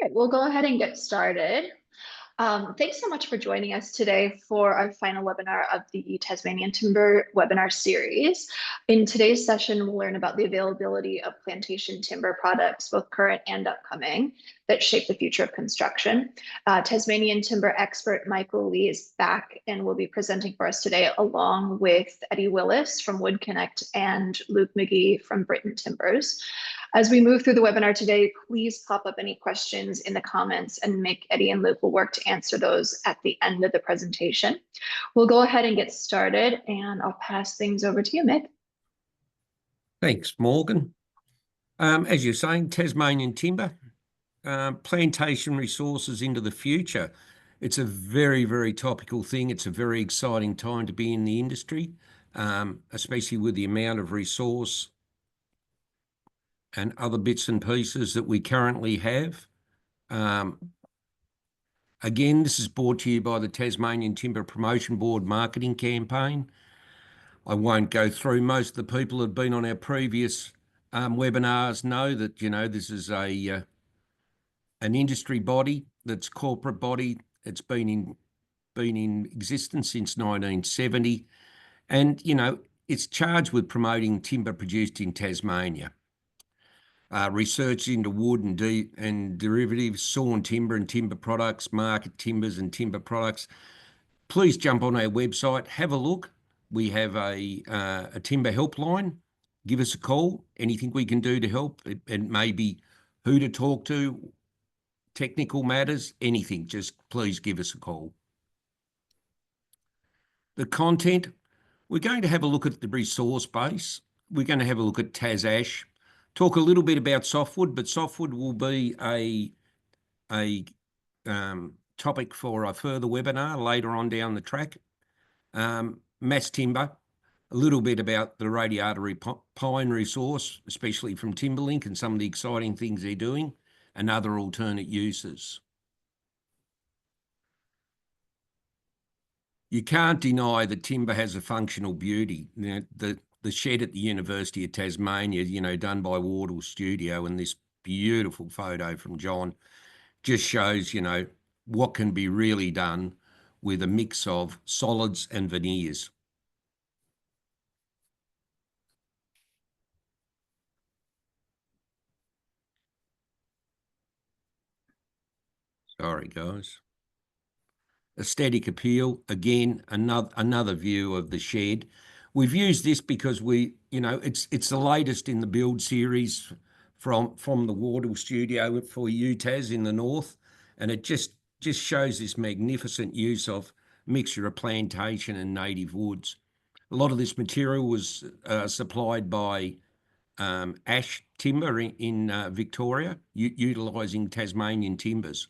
right, we'll go ahead and get started. Thanks so much for joining us today for our final webinar of the Tasmanian Timber webinar series. In today's session, we'll learn about the availability of plantation timber products, both current and upcoming, that shape the future of construction. Tasmanian Timber expert Michael Lee is back and will be presenting for us today, along with Eddie Willis from Wood Connect and Luke McGee from Britain Timbers. As we move through the webinar today, please pop up any questions in the comments and Mick, Eddie, and Luke will work to answer those at the end of the presentation. We'll go ahead and get started, and I'll pass things over to you, Mick. Thanks, Morgan. As you're saying, Tasmanian Timber, plantation resources into the future. It's a very, very topical thing. It's a very exciting time to be in the industry, especially with the amount of resource and other bits and pieces that we currently have. Again, this is brought to you by the Tasmanian Timber Promotion Board marketing campaign. I won't go through. Most of the people who have been on our previous webinars know that, this is an industry body, that's corporate body. It's been in existence since 1970. And, it's charged with promoting timber produced in Tasmania. Research into wood and derivatives, sawn timber and timber products, market timbers and timber products. Please jump on our website, have a look. We have a timber helpline. Give us a call. Anything we can do to help. It may be who to talk to, technical matters, anything. Just please give us a call. The content, we're going to have a look at the resource base. We're going to have a look at TasAsh. Talk a little bit about softwood, but softwood will be a topic for a further webinar later on down the track. Mass timber, a little bit about the radiata pine resource, especially from Timberlink and some of the exciting things they're doing, and other alternate uses. You can't deny that timber has a functional beauty. The shed at the University of Tasmania, done by Wardle Studio, and this beautiful photo from John just shows, what can be really done with a mix of solids and veneers. Sorry, guys. Aesthetic appeal, again, another view of the shed. We've used this because it's the latest in the build series from the Wardle Studio for UTAS in the north, and it just shows this magnificent use of mixture of plantation and native woods. A lot of this material was supplied by Ash Timber in Victoria, utilising Tasmanian Timbers.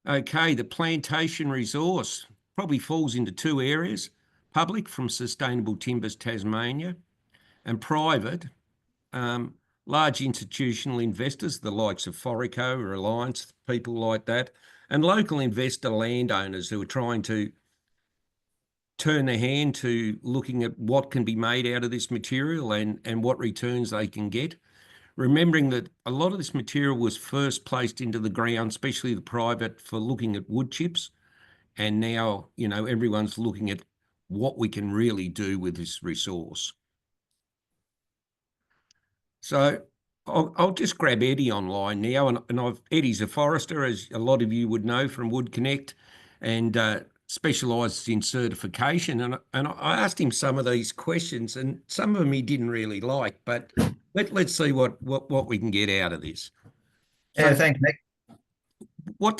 Okay, the Plantation Resource probably falls into two areas: public from Sustainable Timbers Tasmania, and private, large institutional investors, the likes of Forico, Reliance, people like that, and local investor landowners who are trying to turn their hand to looking at what can be made out of this material and what returns they can get. Remembering that a lot of this material was first placed into the ground, especially the private, for looking at wood chips. And now, everyone's looking at what we can really do with this resource. So I'll just grab Eddie online now. And Eddie's a forester, as a lot of you would know from Wood Connect, and specialises in certification. And I asked him some of these questions, and some of them he didn't really like, but let's see what we can get out of this. Yeah, so, thanks, Nick. What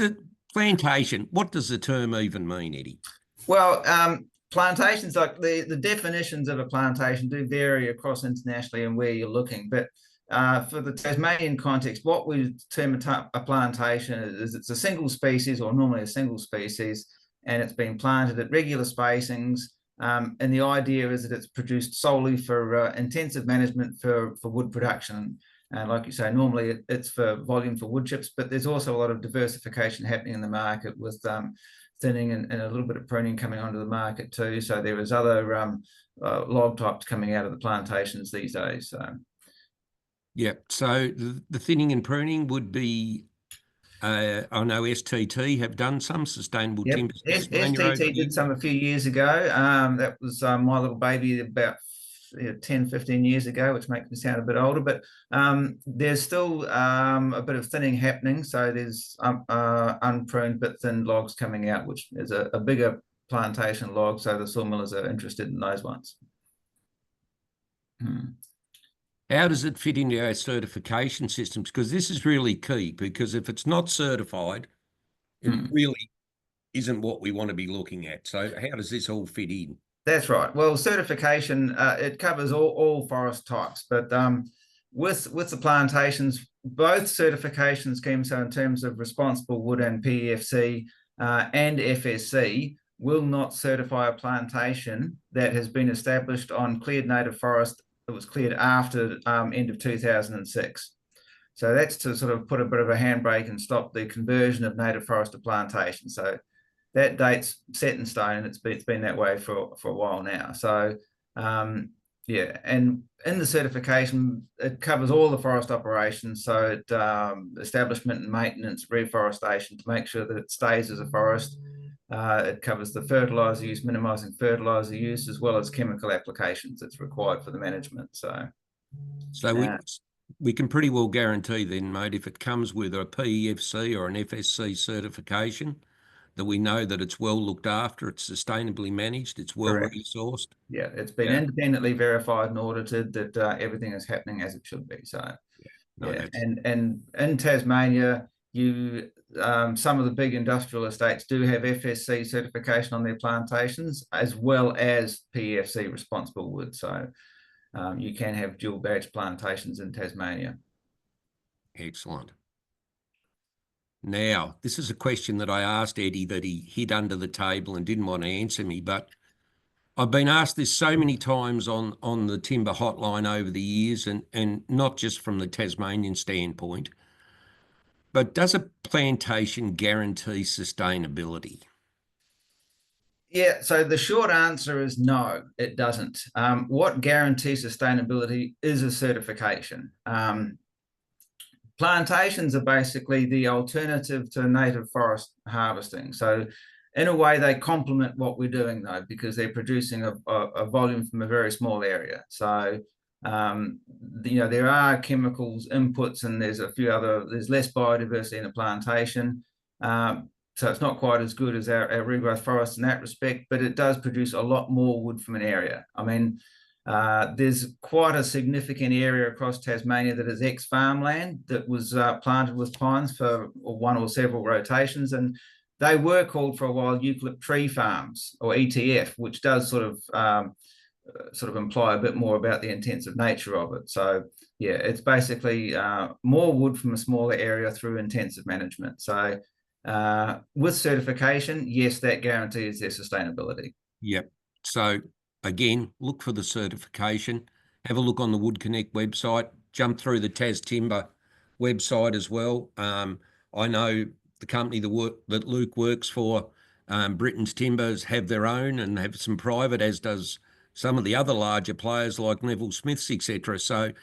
does the term even mean, Eddie? Well, plantations, like the definitions of a plantation do vary across internationally and where you're looking. But for the Tasmanian context, what we term a plantation is it's a single species, or normally a single species, and it's been planted at regular spacings. And the idea is that it's produced solely for intensive management for wood production. And like you say, normally it's for volume for wood chips, but there's also a lot of diversification happening in the market with thinning and a little bit of pruning coming onto the market too. So there is other log types coming out of the plantations these days. So Yeah. So the thinning and pruning would be, I know STT have done some sustainable Yep. timbers. Tasmania over STT the did some years. a few years ago. That was my little baby about 10, 15 years ago, which makes me sound a bit older, but there's still a bit of thinning happening. So there's unpruned but thin logs coming out, which is a bigger plantation log. So the sawmillers are interested in those ones. How does it fit into our certification systems? Because this is really key, because if it's not certified, it really isn't what we want to be looking at. So how does this all fit in? That's right. Well, certification, it covers all forest types, but with the plantations, both certification schemes, so in terms of responsible wood and PEFC and FSC, will not certify a plantation that has been established on cleared native forest that was cleared after end of 2006. So that's to sort of put a bit of a handbrake and stop the conversion of native forest to plantation. So that date's set in stone. It's been that way for a while now. So yeah, and in the certification, it covers all the forest operations. So it establishment and maintenance, reforestation to make sure that it stays as a forest. It covers the fertilizer use, minimizing fertilizer use, as well as chemical applications that's required for the management. So we can pretty well guarantee then, mate, if it comes with a PEFC or an FSC certification, that we know that it's well looked after, it's sustainably managed, it's well resourced. Yeah, it's been independently verified and audited that everything is happening as it should be. So and in Tasmania, you some of the big industrial estates do have FSC certification on their plantations, as well as PEFC responsible wood. So you can have dual badge plantations in Tasmania. Excellent. Now, this is a question that I asked Eddie that he hid under the table and didn't want to answer me, but I've been asked this so many times on the timber hotline over the years, and not just from the Tasmanian standpoint, but does a plantation guarantee sustainability? Yeah, so the short answer is no, it doesn't. What guarantees sustainability is a certification. Plantations are basically the alternative to native forest harvesting. So in a way, they complement what we're doing, though, because they're producing a volume from a very small area. So, there are chemicals inputs, and there's less biodiversity in a plantation. So it's not quite as good as our regrowth forests in that respect, but it does produce a lot more wood from an area. I mean, there's quite a significant area across Tasmania that is ex-farmland that was planted with pines for one or several rotations, and they were called for a while eucalypt tree farms, or ETF, which does sort of imply a bit more about the intensive nature of it. So yeah, it's basically more wood from a smaller area through intensive management. So with certification, yes, that guarantees their sustainability. Yep. So again, look for the certification. Have a look on the Wood Connect website. Jump through the Tas Timber website as well. I know the company that Luke works for, Britain's Timbers, have their own and have some private, as does some of the other larger players like Neville Smiths, etc. So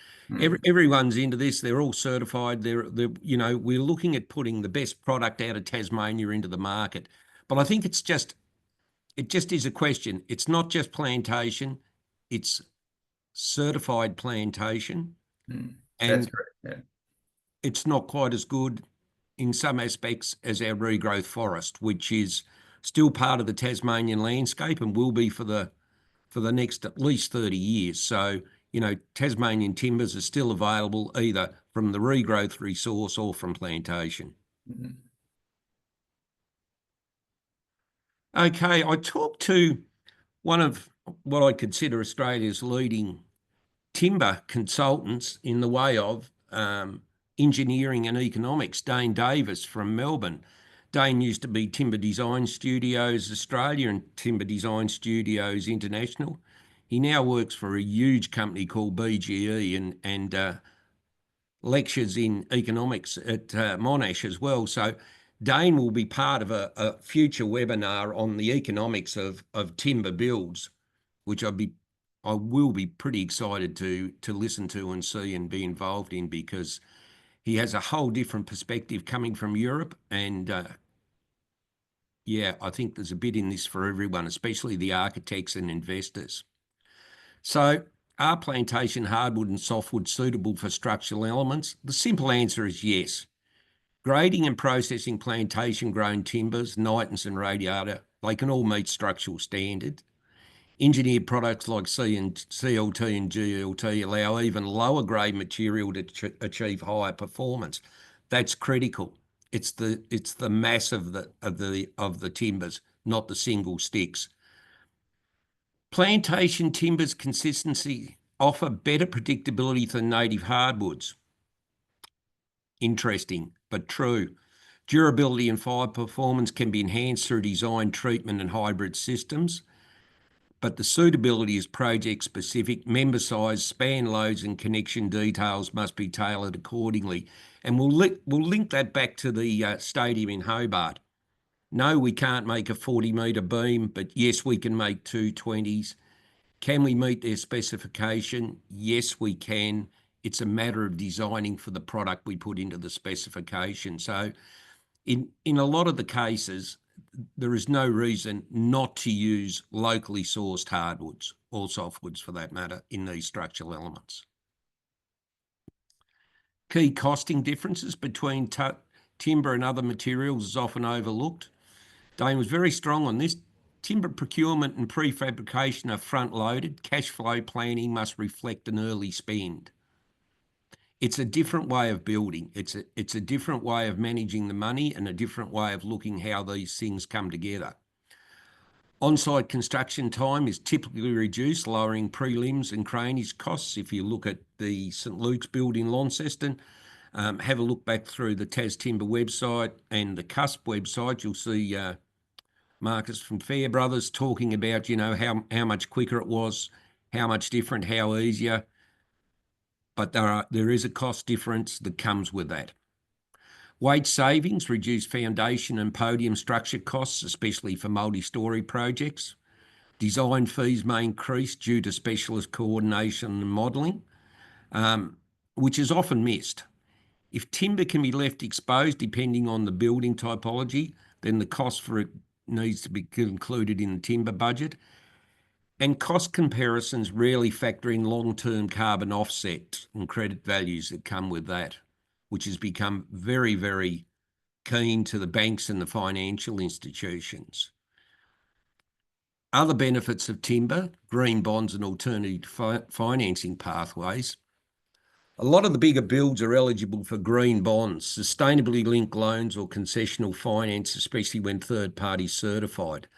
everyone's into this. They're all certified. They're we're looking at putting the best product out of Tasmania into the market. But I think it just is a question. It's not just plantation, it's certified plantation. That's correct. Yeah. It's not quite as good in some aspects as our regrowth forest, which is still part of the Tasmanian landscape and will be for the next at least 30 years. So, Tasmanian timbers are still available either from the regrowth resource or from plantation. Okay, I talked to one of what I consider Australia's leading timber consultants in the way of engineering and economics, Dane Davis from Melbourne. Dane used to be Timber Design Studios Australia and Timber Design Studios International. He now works for a huge company called BGE and lectures in economics at Monash as well. So Dane will be part of a future webinar on the economics of timber builds, which I'd be I will be pretty excited to listen to and see and be involved in, because he has a whole different perspective coming from Europe. And yeah, I think there's a bit in this for everyone, especially the architects and investors. So, are plantation hardwood and softwood suitable for structural elements? The simple answer is yes. Grading and processing plantation-grown timbers, Knightons and radiata, they can all meet structural standards. Engineered products like CLT and GLT allow even lower grade material to achieve higher performance. That's critical. It's the mass of the timbers, not the single sticks. Plantation timbers consistency offer better predictability than native hardwoods. Interesting, but true. Durability and fire performance can be enhanced through design, treatment and hybrid systems, but the suitability is project specific. Member size, span loads and connection details must be tailored accordingly. And we'll link that back to the stadium in Hobart. No, we can't make a 40-metre beam, but yes, we can make 220s. Can we meet their specification? Yes, we can. It's a matter of designing for the product we put into the specification. So in a lot of the cases, there is no reason not to use locally sourced hardwoods or softwoods for that matter in these structural elements. Key costing differences between timber and other materials is often overlooked. Dane was very strong on this. Timber procurement and prefabrication are front-loaded. Cash flow planning must reflect an early spend. It's a different way of building. It's a different way of managing the money and a different way of looking how these things come together. On-site construction time is typically reduced, lowering prelims and craneage costs. If you look at the St Luke's build in Launceston, have a look back through the Tas Timber website and the Cusp website, you'll see Marcus from Fair Brothers talking about, how much quicker it was, how much different, how easier. But there is a cost difference that comes with that. Wage savings reduce foundation and podium structure costs, especially for multi-storey projects. Design fees may increase due to specialist coordination and modelling, which is often missed. If timber can be left exposed depending on the building typology, then the cost for it needs to be included in the timber budget. And cost comparisons rarely factor in long-term carbon offsets and credit values that come with that, which has become very, very keen to the banks and the financial institutions. Other benefits of timber, green bonds and alternative financing pathways. A lot of the bigger builds are eligible for green bonds, sustainably linked loans or concessional finance, especially when third parties certified.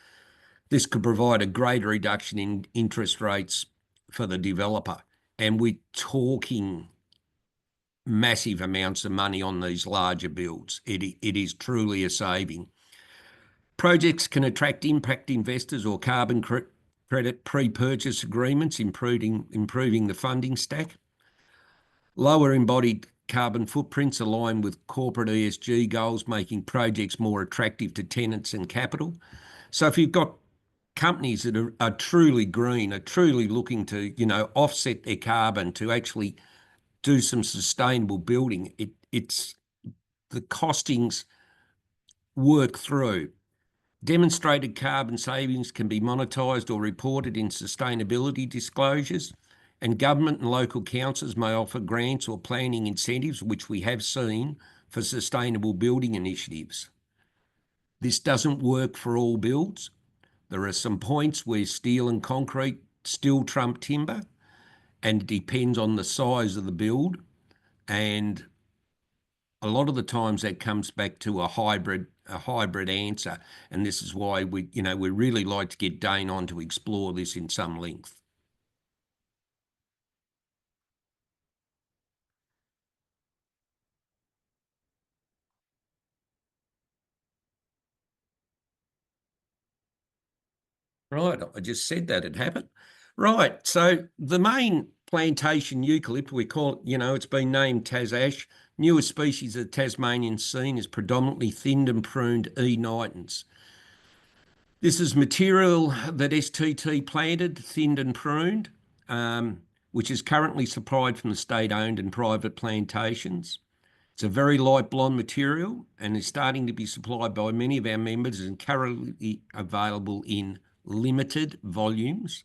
This could provide a greater reduction in interest rates for the developer. And we're talking massive amounts of money on these larger builds. It is truly a saving. Projects can attract impact investors or carbon credit pre-purchase agreements, improving the funding stack. Lower embodied carbon footprints align with corporate ESG goals, making projects more attractive to tenants and capital. So if you've got companies that are truly green, are truly looking to, offset their carbon to actually do some sustainable building, it's the costings work through. Demonstrated carbon savings can be monetised or reported in sustainability disclosures, and government and local councils may offer grants or planning incentives, which we have seen for sustainable building initiatives. This doesn't work for all builds. There are some points where steel and concrete still trump timber, and it depends on the size of the build. And a lot of the times that comes back to a hybrid answer. And this is why we really like to get Dane on to explore this in some length. Right, I just said that had happened. Right, so the main plantation eucalypt, we call it, it's been named Tasash. Newest species of Tasmanian scene is predominantly thinned and pruned E. nitens. This is material that STT planted, thinned and pruned. which is currently supplied from the state-owned and private plantations. It's a very light blonde material and is starting to be supplied by many of our members and currently available in limited volumes.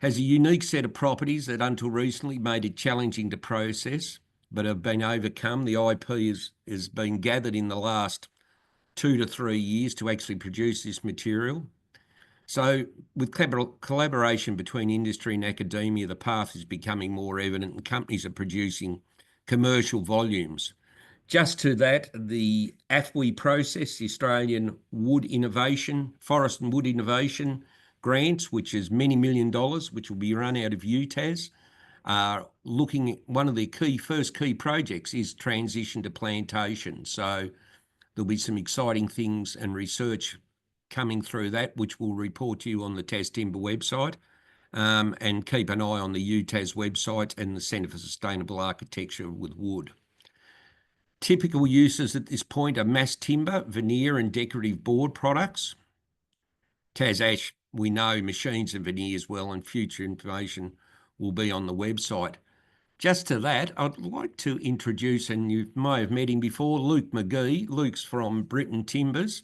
Has a unique set of properties that until recently made it challenging to process, but have been overcome. The IP has been gathered in the last 2 to 3 years to actually produce this material. So with collaboration between industry and academia, the path is becoming more evident and companies are producing commercial volumes. Just to that, the AFWI process, the Australian Forest and Wood Innovation grants, which is many $1 million, which will be run out of UTAS, are looking at one of their first key projects is transition to plantation. So there'll be some exciting things and research coming through that, which we'll report to you on the Tas Timber website, and keep an eye on the UTAS website and the Centre for Sustainable Architecture with Wood. Typical uses at this point are mass timber, veneer and decorative board products. Tas Ash, we know machines and veneers well, and future information will be on the website. Just to that, I'd like to introduce, and you may have met him before, Luke McGee. Luke's from Britain Timbers,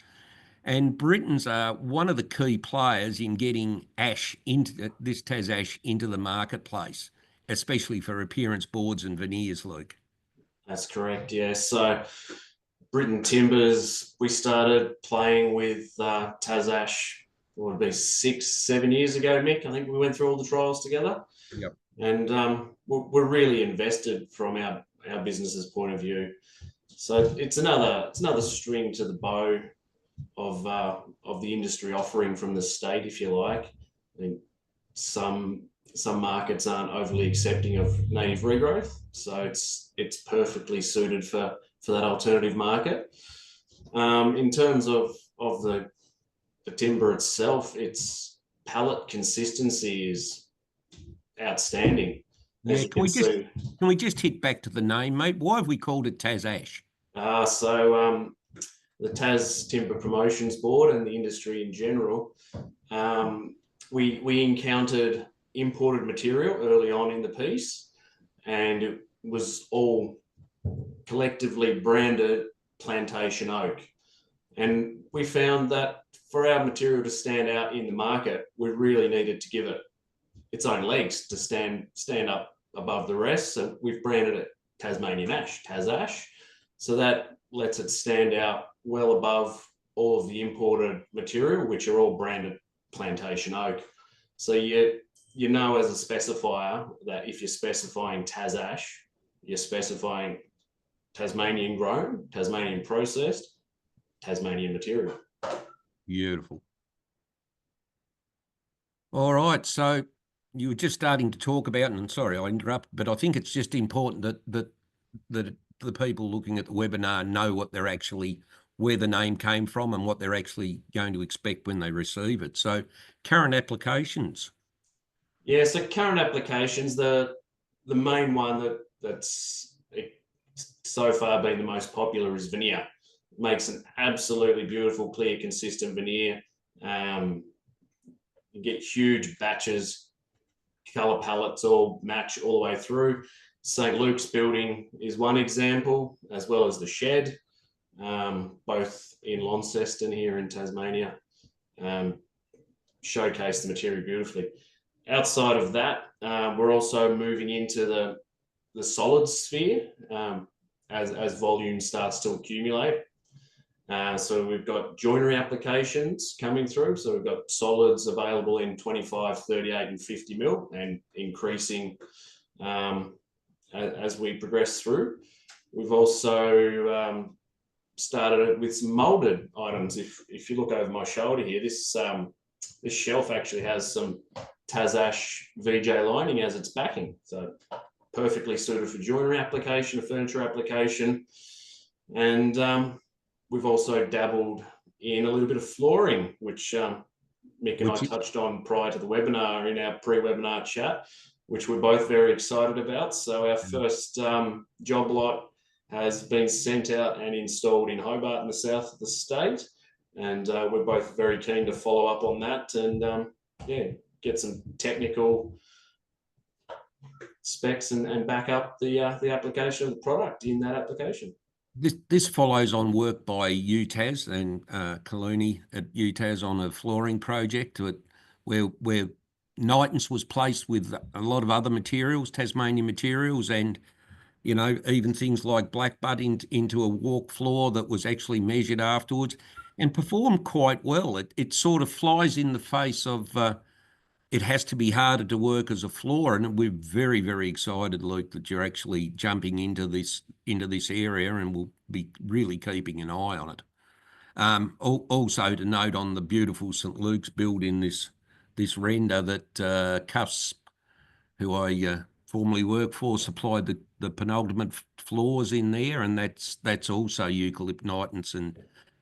and Britons are one of the key players in getting ash into this Tas Ash into the marketplace, especially for appearance boards and veneers, Luke. That's correct, yeah. So Britain Timbers, we started playing with Tas Ash, what would it be, 6-7 years ago, Mick. I think we went through all the trials together. Yep. And we're really invested from our business's point of view. So it's another string to the bow of the industry offering from the state, if you like. I think some markets aren't overly accepting of native regrowth, so it's perfectly suited for that alternative market. In terms of the timber itself, its pallet consistency is outstanding. Yeah, can we just hit back to the name, mate? Why have we called it Tas Ash? The Tas Timber Promotions Board and the industry in general, we encountered imported material early on in the piece, and it was all collectively branded Plantation Oak. And we found that for our material to stand out in the market, we really needed to give it its own legs to stand up above the rest. So we've branded it Tasmanian Ash, Tas Ash. So that lets it stand out well above all of the imported material, which are all branded Plantation Oak. So you know as a specifier that if you're specifying Tas Ash, you're specifying Tasmanian grown, Tasmanian processed, Tasmanian material. Beautiful. All right, so you were just starting to talk about, and sorry I interrupted, but I think it's just important that the people looking at the webinar know where the name came from and what they're actually going to expect when they receive it. So current applications. Yeah, so current applications, the main one that's so far been the most popular is veneer. It makes an absolutely beautiful, clear, consistent veneer. You get huge batches, colour palettes all match all the way through. St. Luke's building is one example, as well as the shed, both in Launceston here in Tasmania, showcase the material beautifully. Outside of that, we're also moving into the solid sphere as volume starts to accumulate. So we've got joinery applications coming through. So we've got solids available in 25, 38 and 50 mil and increasing as we progress through. We've also started with some moulded items. If you look over my shoulder here, this shelf actually has some Tas Ash VJ lining as its backing. So perfectly suited for joinery application, a furniture application. And we've also dabbled in a little bit of flooring, which Mick and I touched on prior to the webinar in our pre-webinar chat, which we're both very excited about. So our first job lot has been sent out and installed in Hobart in the south of the state. And we're both very keen to follow up on that and get some technical specs and back up the application of the product in that application. This follows on work by UTAS and Kaluni at UTAS on a flooring project where Knightons was placed with a lot of other materials, Tasmanian materials, and even things like blackbutt into a walk floor that was actually measured afterwards and performed quite well. It sort of flies in the face of it has to be harder to work as a floor, and we're very, very excited, Luke, that you're actually jumping into this area, and we'll be really keeping an eye on it. Also to note on the beautiful St Luke's build in this render that Cuffs, who I formerly worked for, supplied the penultimate floors in there, and that's also eucalypt Knightons, and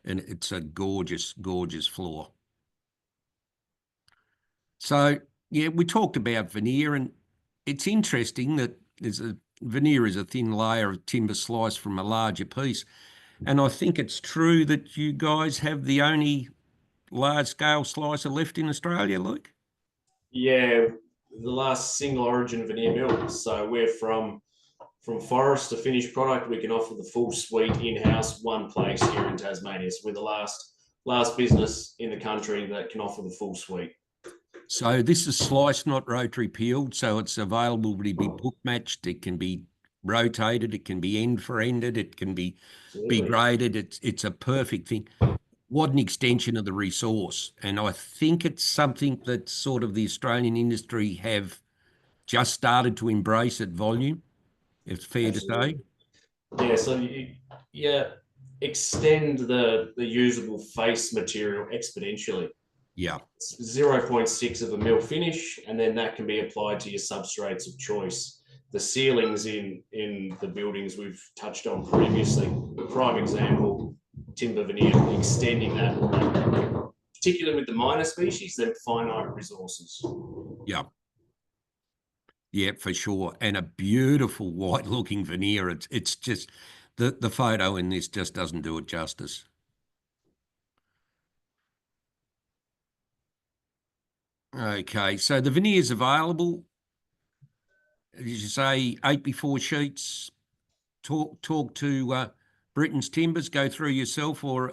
it's a gorgeous, gorgeous floor. So, yeah, we talked about veneer, and it's interesting that veneer is a thin layer of timber sliced from a larger piece. And I think it's true that you guys have the only large-scale slicer left in Australia, Luke? Yeah, the last single origin veneer mill. So we're from forest to finished product. We can offer the full suite in-house, one place here in Tasmania. So we're the last business in the country that can offer the full suite. So this is sliced, not rotary peeled, so it's available to be book matched. It can be rotated, it can be end for ended, it can be graded. It's a perfect thing. What an extension of the resource. And I think it's something that sort of the Australian industry have just started to embrace at volume. It's fair Absolutely. to say. Yeah, so extend the usable face material exponentially. Yeah. 0.6 of a mil finish, and then that can be applied to your substrates of choice. The ceilings in the buildings we've touched on previously, prime example, timber veneer, extending that, particularly with the minor species, they're finite resources. Yeah. Yeah, for sure. And a beautiful white looking veneer. It's just the photo in this just doesn't do it justice. Okay, so the veneer is available. As you say, 8x4 sheets. Talk to Britain's Timbers. Go through yourself or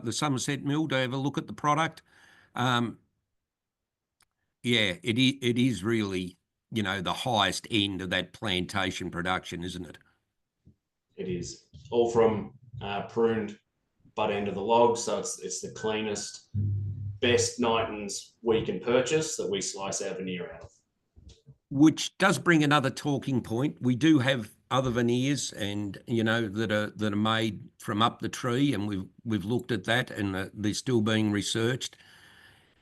the Somerset Mill to have a look at the product. Yeah, it is really the highest end of that plantation production, isn't it? It is all from pruned butt end of the log, so it's the cleanest, best Knightons we can purchase that we slice our veneer out of. Which does bring another talking point. We do have other veneers, and that are made from up the tree, and we've looked at that, and they're still being researched.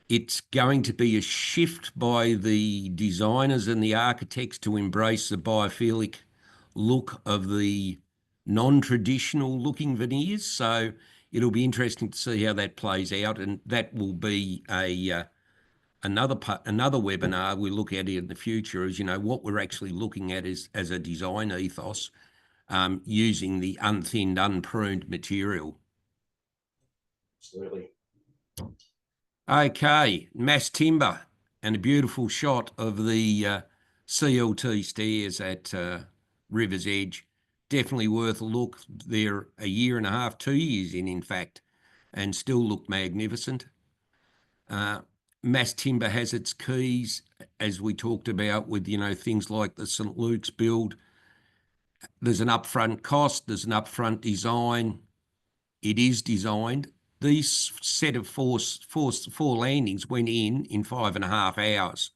It's going to be a shift by the designers and the architects to embrace the biophilic look of the non-traditional looking veneers. So it'll be interesting to see how that plays out, and that will be another webinar we look at in the future. Is what we're actually looking at is as a design ethos, using the unthinned, unpruned material. Absolutely. Okay, mass timber and a beautiful shot of the CLT stairs at River's Edge. Definitely worth a look. They're a year and a half, 2 years in fact, and still look magnificent. Mass timber has its keys, as we talked about with, things like the St Luke's build. There's an upfront cost, there's an upfront design. It is designed. These set of four landings went in 5.5 hours.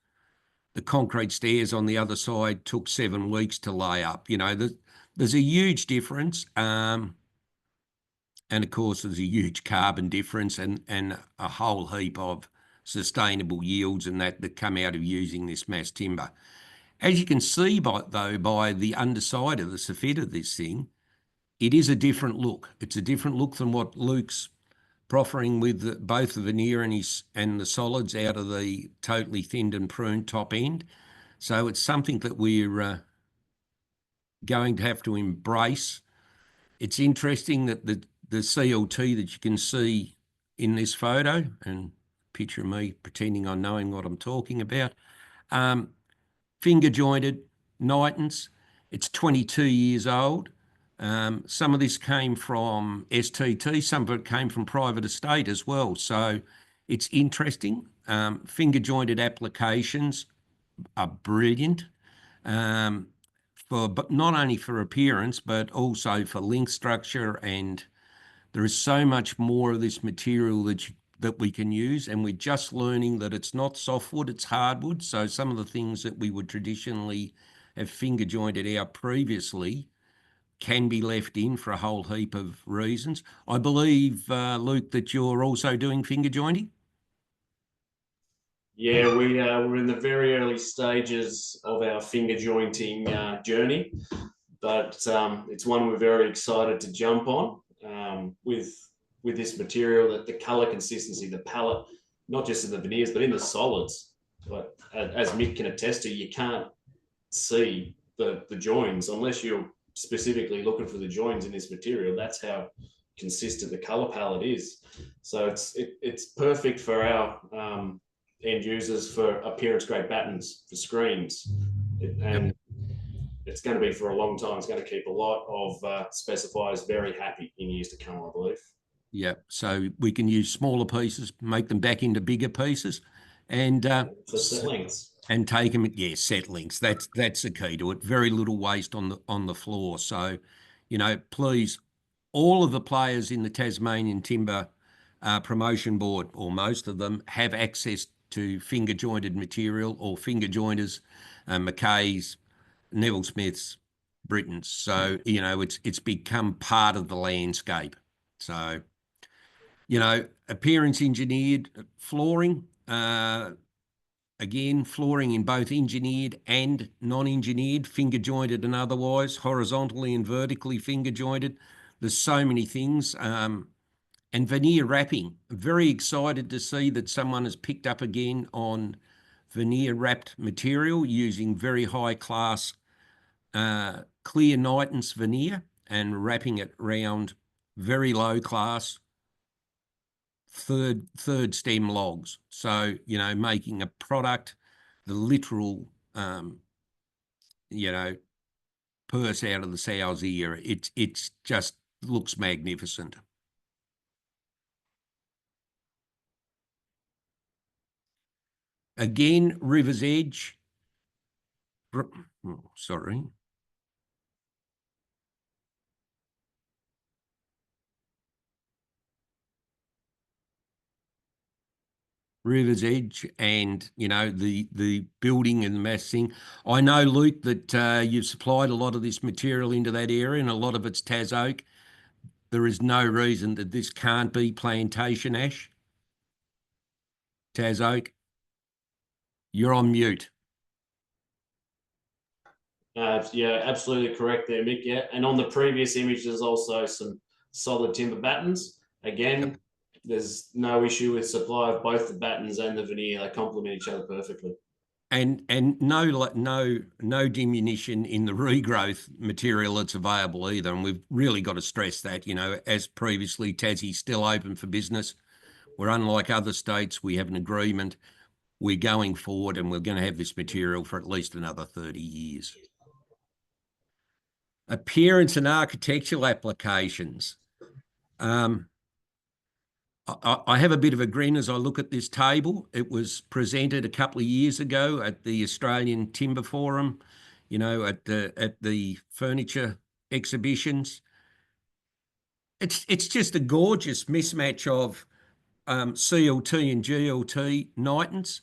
The concrete stairs on the other side took 7 weeks to lay up. There's a huge difference. And of course, there's a huge carbon difference and a whole heap of sustainable yields and that come out of using this mass timber. As you can see by the underside of the soffit of this thing, it is a different look. It's a different look than what Luke's proffering with both the veneer and the solids out of the totally thinned and pruned top end. So it's something that we're going to have to embrace. It's interesting that the CLT that you can see in this photo, and picture me pretending I'm knowing what I'm talking about, finger jointed Nitons. It's 22 years old. Some of this came from STT, some of it came from private estate as well. So it's interesting. Finger jointed applications are brilliant, but not only for appearance, but also for link structure. And there is so much more of this material that we can use, and we're just learning that it's not softwood, it's hardwood. So some of the things that we would traditionally have finger jointed out previously can be left in for a whole heap of reasons. I believe, Luke, that you're also doing finger jointing? Yeah, we're in the very early stages of our finger jointing journey, but it's one we're very excited to jump on with this material, that the color consistency, the palette, not just in the veneers, but in the solids. But as Mick can attest to, you can't see the joins unless you're specifically looking for the joins in this material. That's how consistent the color palette is. So it's perfect for our end users for appearance grade battens for screens, and it's going to be for a long time. It's going to keep a lot of specifiers very happy in years to come, I believe. Yeah, so we can use smaller pieces, make them back into bigger pieces, and for set lengths. And take them, yeah, set lengths. That's the key to it. Very little waste on the floor. So, you know, please, all of the players in the Tasmanian Timber promotion board, or most of them, have access to finger jointed material, or finger jointers, McKay's, Neville Smith's, Britain's. So, you know, it's become part of the landscape. So, you know, appearance engineered flooring, again, flooring in both engineered and non-engineered, finger jointed and otherwise, horizontally and vertically finger jointed. There's so many things. And veneer wrapping. Very excited to see that someone has picked up again on veneer wrapped material using very high class clear Nitons veneer and wrapping it around very low class third stem logs. So, you know, making a product, the literal, you know, purse out of the sow's ear. It's just looks magnificent. Again, River's Edge. Oh, sorry. River's Edge, and you know, the building and the massing. I know, Luke, that you've supplied a lot of this material into that area, and a lot of it's Tas oak. There is no reason that this can't be plantation ash. Tas oak, you're on mute. Yeah, absolutely correct there, Mick. Yeah, and on the previous image, there's also some solid timber battens. Again, there's no issue with supply of both the battens and the veneer. They complement each other perfectly. And no diminution in the regrowth material that's available either. And we've really got to stress that, you know, as previously, Tassie's still open for business. We're unlike other states. We have an agreement. We're going forward, and we're going to have this material for at least another 30 years. Appearance and architectural applications. I have a bit of a grin as I look at this table. It was presented a couple of years ago at the Australian Timber Forum, you know, at the furniture exhibitions. It's just a gorgeous mismatch of CLT and GLT Nitons,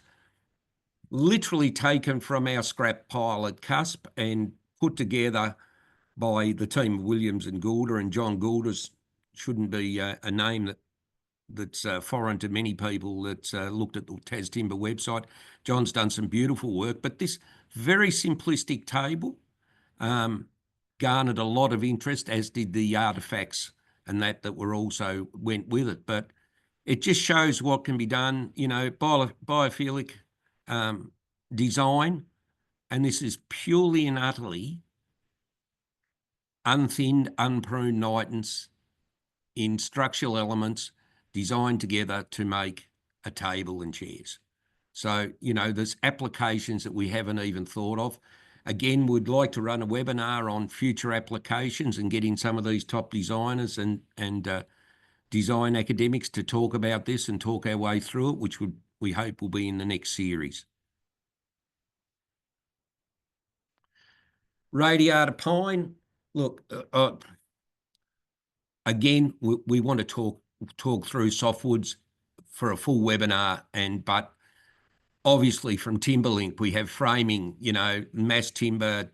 literally taken from our scrap pile at Cusp and put together by the team of Williams and Goulder. And John Goulder's shouldn't be a name that's foreign to many people that's looked at the Tas Timber website. John's done some beautiful work, but this very simplistic table garnered a lot of interest, as did the artifacts and that were also went with it. But it just shows what can be done, you know, biophilic design. And this is purely and utterly unthinned, unpruned Nitons in structural elements designed together to make a table and chairs. So, you know, there's applications that we haven't even thought of. Again, we'd like to run a webinar on future applications and get in some of these top designers and design academics to talk about this and talk our way through it, which we hope will be in the next series. Radiata pine, look, again, we want to talk through softwoods for a full webinar, but obviously from Timberlink, we have framing, you know, mass timber.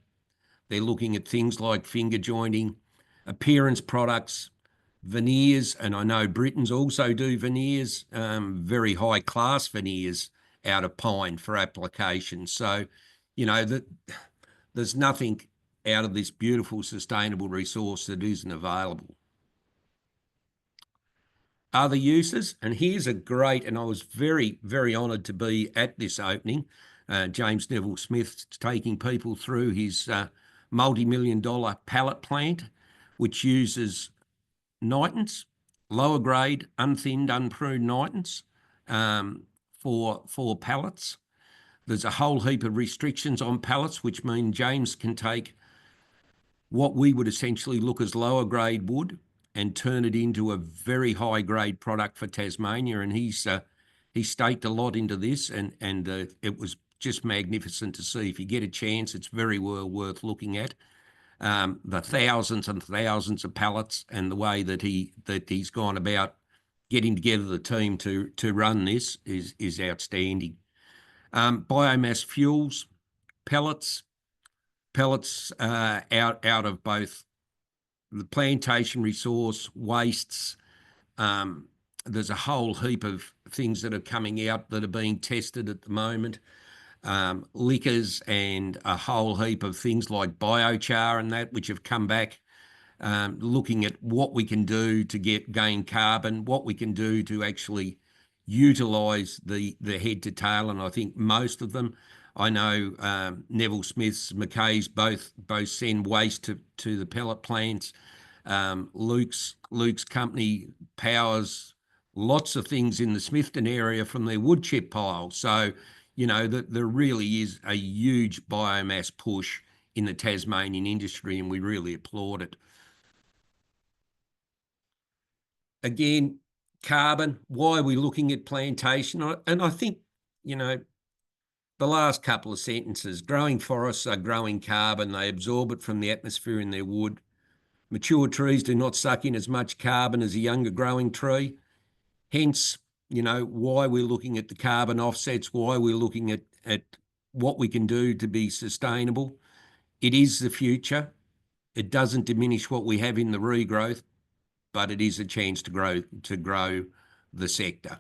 They're looking at things like finger jointing, appearance products, veneers, and I know Britons also do veneers, very high class veneers out of pine for application. So, you know, there's nothing out of this beautiful sustainable resource that isn't available. Other uses, and here's a great, and I was very, very honoured to be at this opening. James Neville Smith's taking people through his multi-million-dollar pallet plant, which uses nitens, lower grade, unthinned, unpruned nitens for pallets. There's a whole heap of restrictions on pallets, which mean James can take what we would essentially look as lower grade wood and turn it into a very high grade product for Tasmania. And he staked a lot into this, and it was just magnificent to see. If you get a chance, it's very well worth looking at. The thousands and thousands of pallets and the way that he's gone about getting together the team to run this is outstanding. Biomass fuels, pellets out of both the plantation resource, wastes. There's a whole heap of things that are coming out that are being tested at the moment. Liquors and a whole heap of things like biochar and that, which have come back, looking at what we can do to gain carbon, what we can do to actually utilise the head to tail. And I think most of them, I know Neville Smith's, McKay's both send waste to the pellet plants. Luke's company powers lots of things in the Smithton area from their wood chip pile. So, you know, there really is a huge biomass push in the Tasmanian industry, and we really applaud it. Again, carbon, why are we looking at plantation? And I think, you know, the last couple of sentences, growing forests are growing carbon. They absorb it from the atmosphere in their wood. Mature trees do not suck in as much carbon as a younger growing tree. Hence, you know, why we're looking at the carbon offsets, why we're looking at what we can do to be sustainable. It is the future. It doesn't diminish what we have in the regrowth, but it is a chance to grow the sector.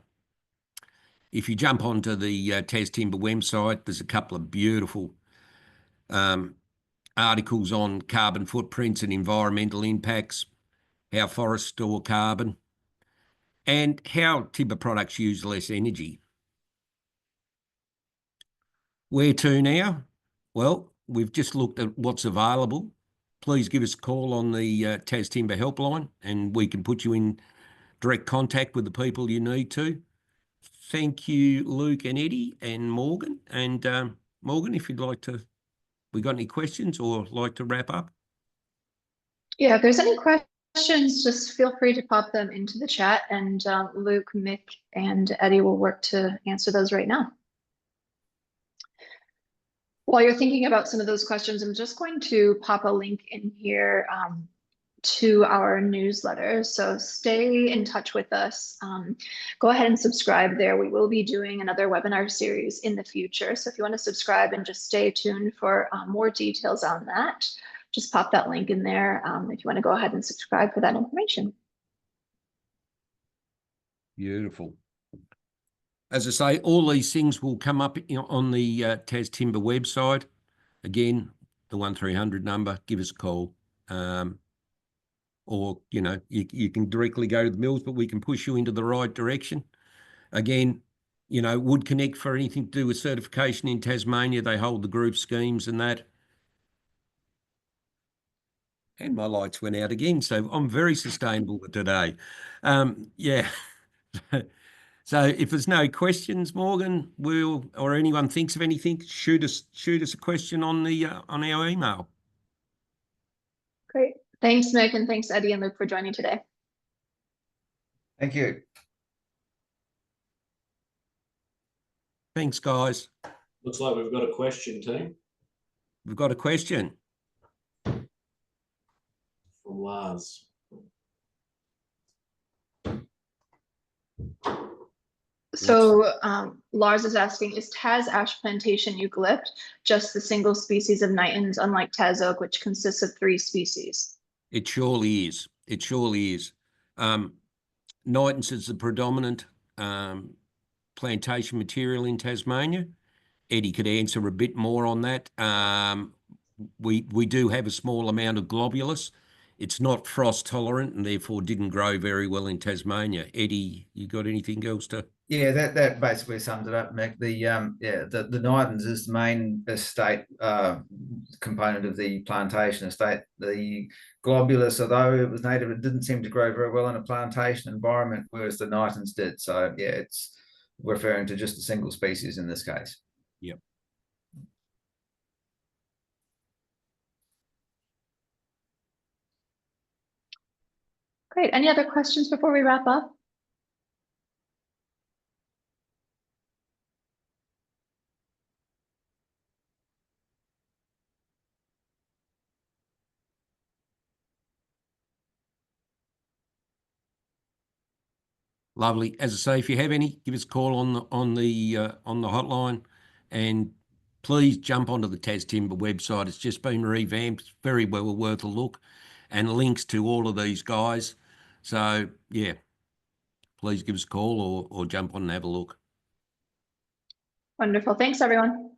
If you jump onto the Tas Timber website, there's a couple of beautiful articles on carbon footprints and environmental impacts, how forests store carbon, and how timber products use less energy. Where to now? Well, we've just looked at what's available. Please give us a call on the Tas Timber helpline, and we can put you in direct contact with the people you need to. Thank you, Luke and Eddie and Morgan. And Morgan, if you'd like to, we got any questions or like to wrap up? Yeah, if there's any questions, just feel free to pop them into the chat, and Luke, Mick, and Eddie will work to answer those right now. While you're thinking about some of those questions, I'm just going to pop a link in here to our newsletter. So stay in touch with us. Go ahead and subscribe there. We will be doing another webinar series in the future. So if you want to subscribe and just stay tuned for more details on that, just pop that link in there if you want to go ahead and subscribe for that information. Beautiful. As I say, all these things will come up on the Tas Timber website. Again, the 1300 number, give us a call. Or, you know, you can directly go to the mills, but we can push you into the right direction. Again, you know, Wood Connect for anything to do with certification in Tasmania, they hold the group schemes and that. And my lights went out again, so I'm very sustainable today. Yeah. So if there's no questions, Morgan, or anyone thinks of anything, shoot us a question on the on our email. Great. Thanks, Mick, and thanks, Eddie and Luke, for joining today. Thank you. Thanks, guys. Looks like we've got a question, team, We've got a question. from Lars. So Lars is asking, is Tas ash plantation eucalypt just the single species of Nitons, unlike Tas oak, which consists of 3 species? It surely is. It surely is. Nitons is the predominant plantation material in Tasmania. Eddie could answer a bit more on that. We do have a small amount of globulus. It's not frost tolerant and therefore didn't grow very well in Tasmania. Eddie, you got anything else to? Yeah, that basically sums it up, Mick. The Nitons is the main estate component of the plantation estate. The globulus, although it was native, it didn't seem to grow very well in a plantation environment, whereas the Nitons did. So yeah, it's referring to just a single species in this case. Yep. Great. Any other questions before we wrap up? Lovely. As I say, if you have any, give us a call on the hotline, and please jump onto the Tas Timber website. It's just been revamped. It's very well worth a look, and links to all of these guys. So yeah, please give us a call or jump on and have a look. Wonderful. Thanks, everyone.